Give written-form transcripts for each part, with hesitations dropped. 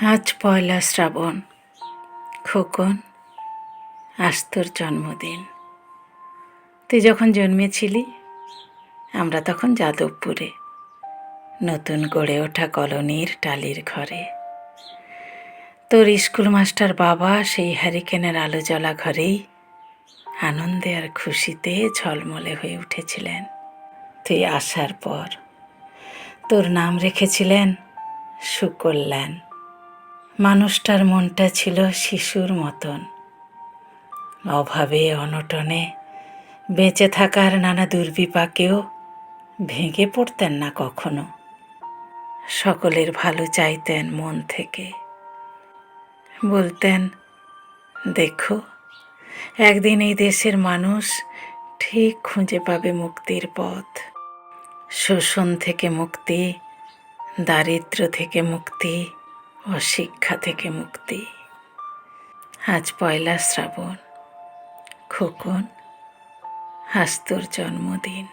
আজ পয়লা শ্রাবণ। খোকন, আজ তোর জন্মদিন। তুই যখন জন্মেছিলি আমরা তখন যাদবপুরে, নতুন গড়ে ওঠা কলোনির টালির ঘরে। তোর স্কুল মাস্টার বাবা সেই হ্যারিকেনের আলো জ্বলা ঘরেই আনন্দে আর খুশিতে ঝলমলে হয়ে উঠেছিলেন। তুই আসার পর তোর নাম রেখেছিলেন সুকল্যাণ। মানুষটার মনটা ছিল শিশুর মতন, অভাবে অনটনে বেঁচে থাকার নানা দুর্বিপাকেও ভেঙে পড়তেন না কখনো। সকলের ভালো চাইতেন মন থেকে, বলতেন, দেখো একদিন এই দেশের মানুষ ঠিক খুঁজে পাবে মুক্তির পথ। শোষণ থেকে মুক্তি, দারিদ্র থেকে মুক্তি, অশিক্ষা থেকে মুক্তি। আজ পয়লা শ্রাবণ। খোকন, আজ তোর জন্মদিন।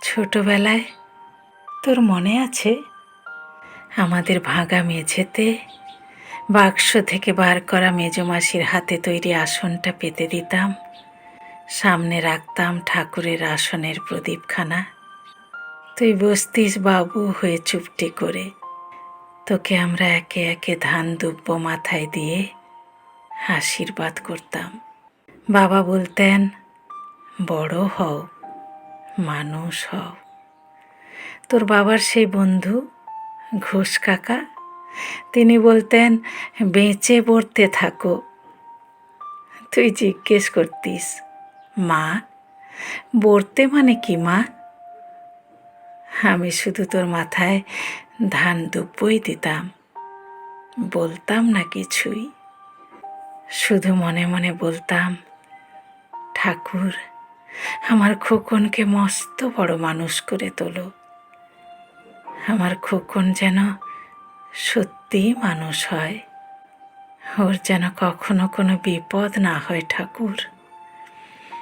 ছোটবেলায় তোর মনে আছে আমাদের ভাঙা মেঝেতে বাক্স থেকে বার করা মেজমাসির হাতে তৈরি আসনটা পেতে দিতাম, সামনে রাখতাম ঠাকুরের আসনের প্রদীপখানা। তুই বসতিস বাবু হয়ে চুপটি করে। তোকে আমরা একে একে ধান দুব্য মাথায় দিয়ে আশীর্বাদ করতাম। বাবা বলতেন, বড় হও, মানুষ হও। তোর বাবার সেই বন্ধু ঘোষ কাকা, তিনি বলতেন, বেঁচে পড়তে থাকো। তুই জিজ্ঞেস করতিস, মা পড়তে মানে কি মা? আমি শুধু তোর মাথায় ধান দুব্বই দিতাম, বলতাম না কিছুই। শুধু মনে মনে বলতাম, ঠাকুর আমার খোকনকে মস্ত বড় মানুষ করে তোলো। আমার খোকন যেন সত্যিই মানুষ হয়, ওর যেন কখনো কোনো বিপদ না হয় ঠাকুর।